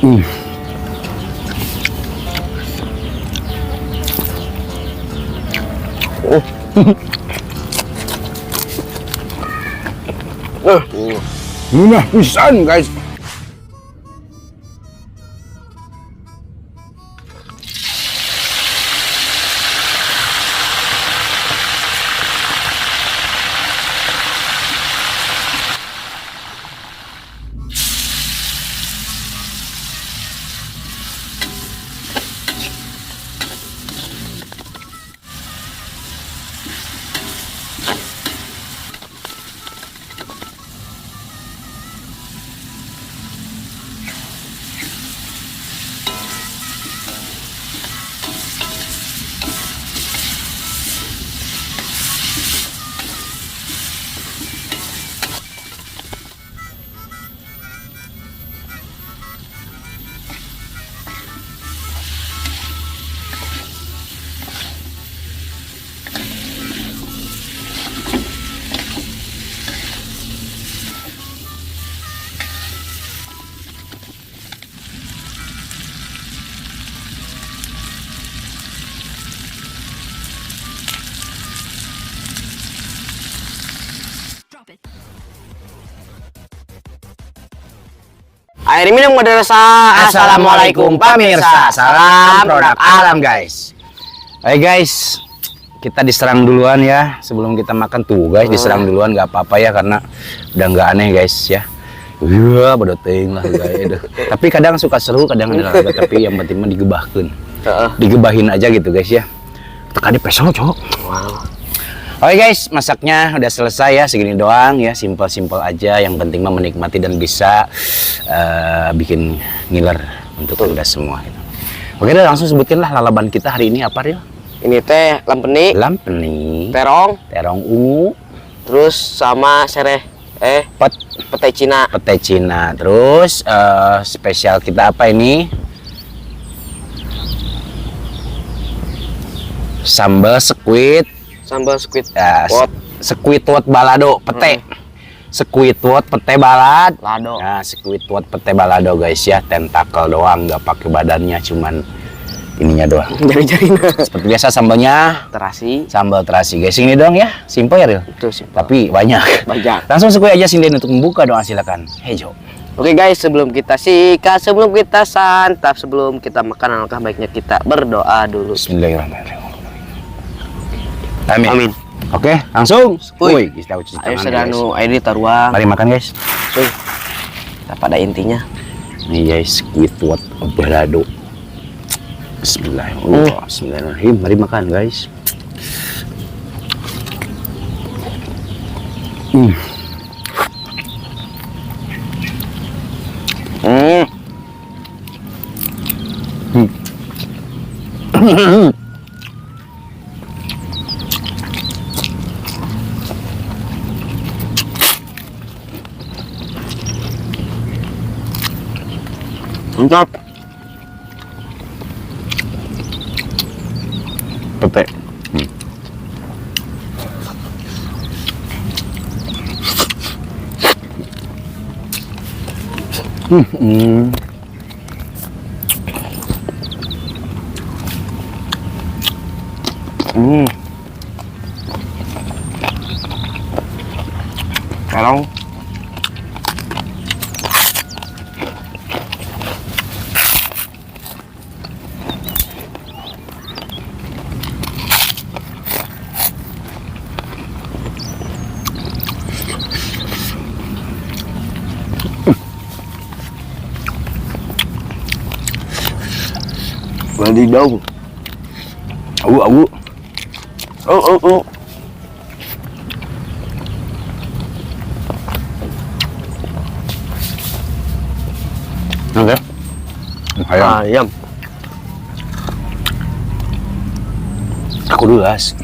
Hmm. Munah pisan guys. Air minum madrasah. Assalamualaikum pemirsa. Salam produk alam guys. Hai guys, kita diserang duluan ya sebelum kita makan tuh guys. Diserang duluan nggak apa-apa ya karena udah nggak aneh guys ya. Iya bedoteng lah guys. Tapi kadang suka seru, kadang ada tapi yang penting mah digebahkeun. Digebahin aja gitu guys ya. Tekan di pesol cok. Wow. Oke guys, masaknya udah selesai ya, segini doang ya, simpel-simpel aja. Yang penting mah menikmati dan bisa bikin ngiler untuk udah semua. Gitu. Oke, udah langsung sebutin lah lalaban kita hari ini apa Ril? Ini teh lampeni, terong ungu, terus sama sereh petai Cina. Terus spesial kita apa ini? Sambal squid ya, squidward balado pete. Squidward pete balado. Nah, squidward pete balado guys ya, tentakel doang, nggak pakai badannya, cuman ininya doang. Jari-jarinya. Seperti biasa sambalnya sambal terasi guys. Ini doang ya, simple ya Ril. Itu simple. Tapi banyak. Langsung sekui aja Sinden untuk membuka doa, silakan. Hejo. Oke guys, sebelum kita sikat, sebelum kita santap, sebelum kita makan, alangkah baiknya kita berdoa dulu. Bismillahirrahmanirrahim. Amin. Oke, langsung. Woi, ayo sedanu air ditaruang. Mari makan guys. Cuy. Kita pada intinya. Nih guys, squidward balado. Bismillahirrahmanirrahim. Mari makan guys. Mantap. Pete. Terong. Mandi dong. Awu. Oh. Oke. Ayam. Aku dulu guys.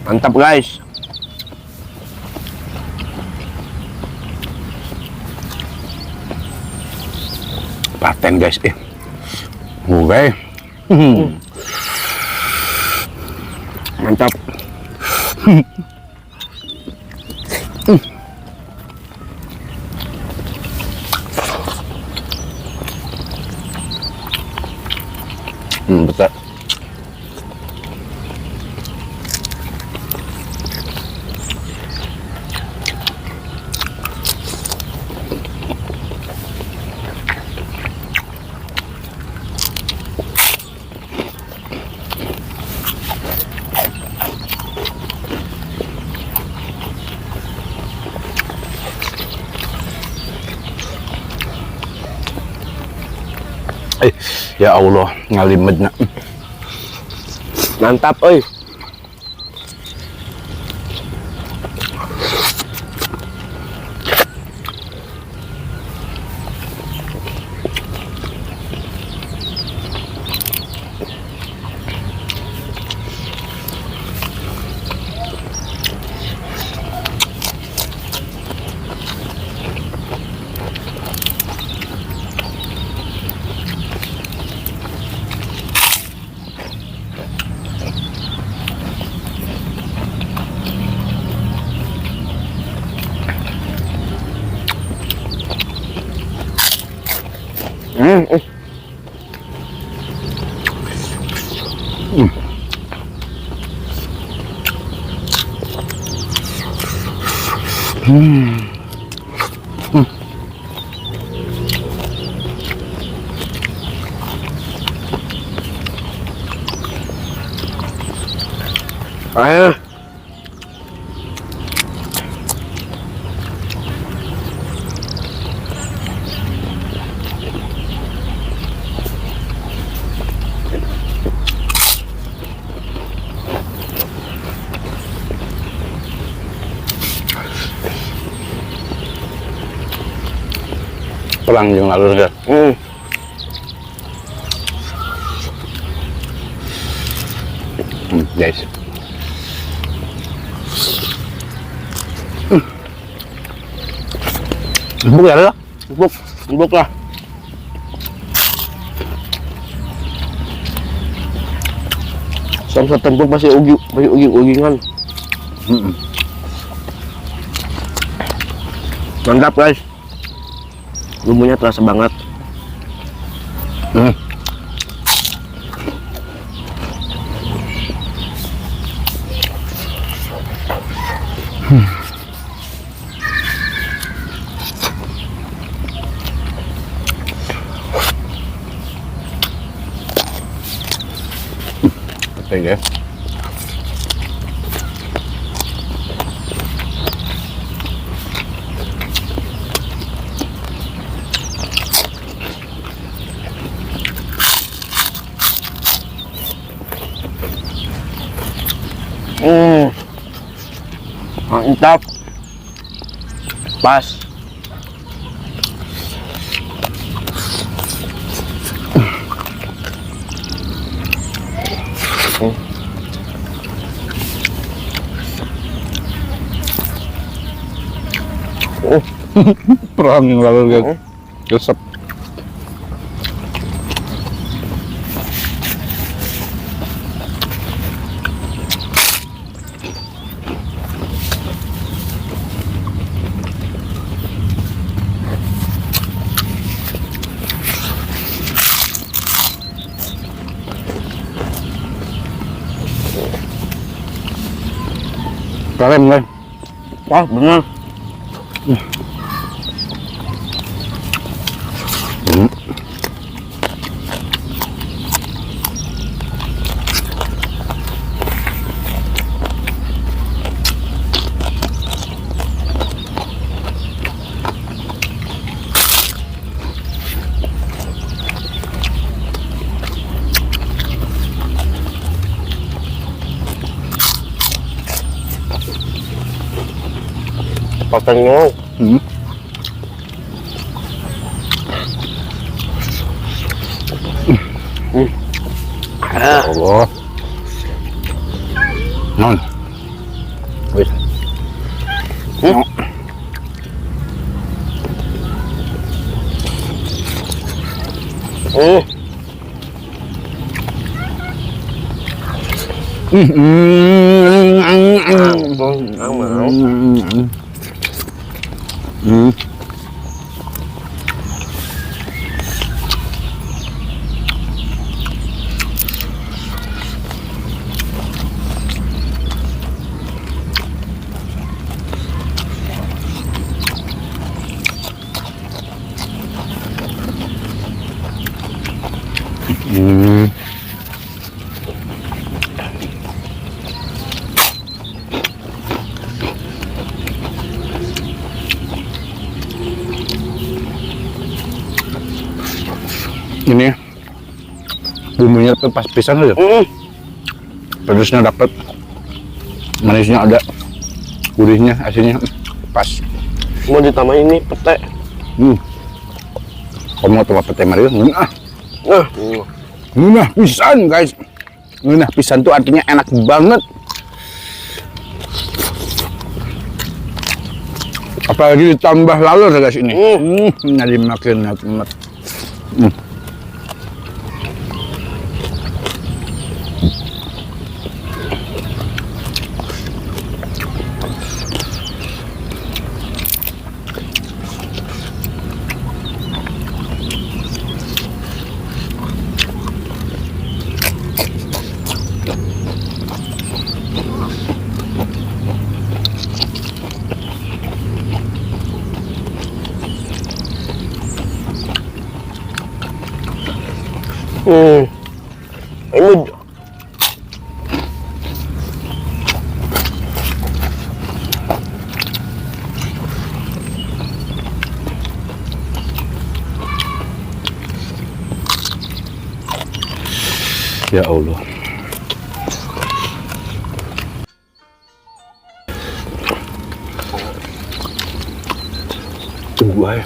Mantap guys. Paten guys, oke. Mantap. Betul. Ya Allah, ngalimet na. Mantap euy. Ayo. Perang yang lalu ya. Guys. Empuk ya lah. Empuk lah. Sampai tempuk masih ugingan. Mantap guys. Bumbunya terasa banget. Thank you. Mantap. Pas. Perang yang lalu guys. Resep. Keren guys. Wah, bener. Potongnya. Ya Allah. Non. Hmm. Hmm. Ini bumbunya pas pisang aja, pedasnya dapet, manisnya ada, gurihnya, asinnya pas. Mau ditambahin ini pete. Kamu tuh pete Mario, Nah. ngunah pisan guys, ngunah pisan tuh artinya enak banget. Apalagi ditambah lalur guys ini. Nanti makin nikmat. Ini Ya Allah. Tunggu aja.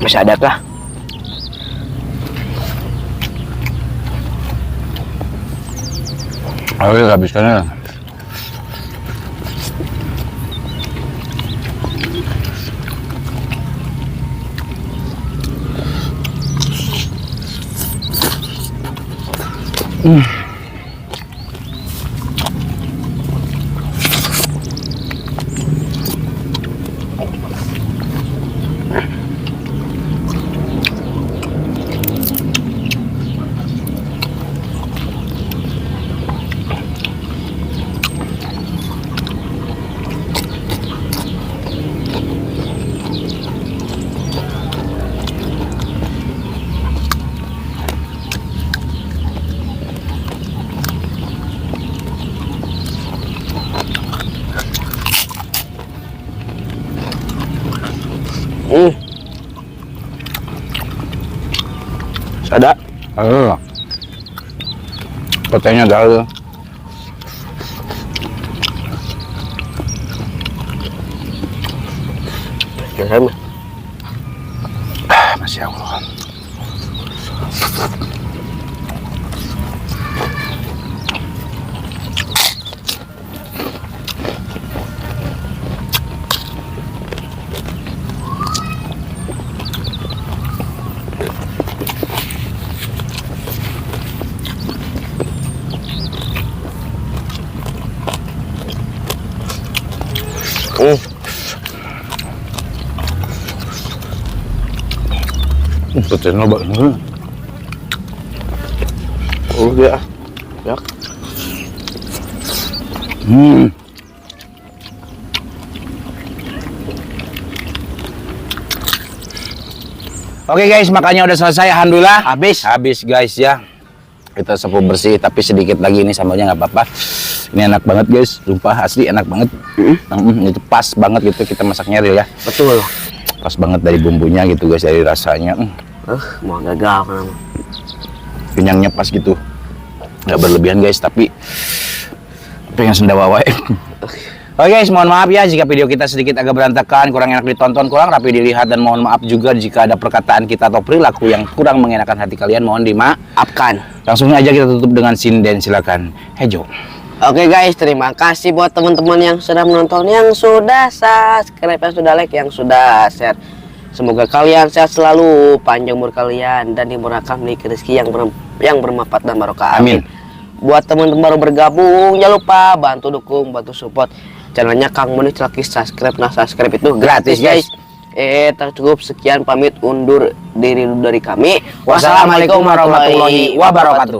masih ada kah? Ayo habiskannya. Ada. Ayo. Petenya ada. Sama. Masya Allah. Petenya banget. Oh dia. Ya. Oke guys, makanya udah selesai. Alhamdulillah. Habis Guys ya. Kita sapu bersih, tapi sedikit lagi ini sambalnya nggak apa-apa. Ini enak banget guys, sumpah asli enak banget. Itu pas banget gitu kita masaknya real ya. betul. Pas banget dari bumbunya gitu guys, dari rasanya. Mau gagal kan. Kenyangnya pas gitu. Nggak berlebihan guys, tapi pengen sendawa wae. Oke guys, mohon maaf ya jika video kita sedikit agak berantakan, kurang enak ditonton, kurang rapi dilihat, dan mohon maaf juga jika ada perkataan kita atau perilaku yang kurang mengenakan hati kalian, mohon dimaafkan. Langsung aja kita tutup dengan sinden, silakan. Hejo. Oke guys, terima kasih buat teman-teman yang sudah menonton, yang sudah subscribe, yang sudah like, yang sudah share. Semoga kalian sehat selalu, panjang umur kalian, dan dimurahkan memiliki rezeki yang bermanfaat dan barokah. Amin. Buat teman-teman baru bergabung, jangan lupa bantu dukung, bantu support channelnya Kang Moni Celaki. Subscribe, nah subscribe itu gratis guys. Cukup sekian, pamit undur diri dari kami. Wassalamualaikum warahmatullahi wabarakatuh.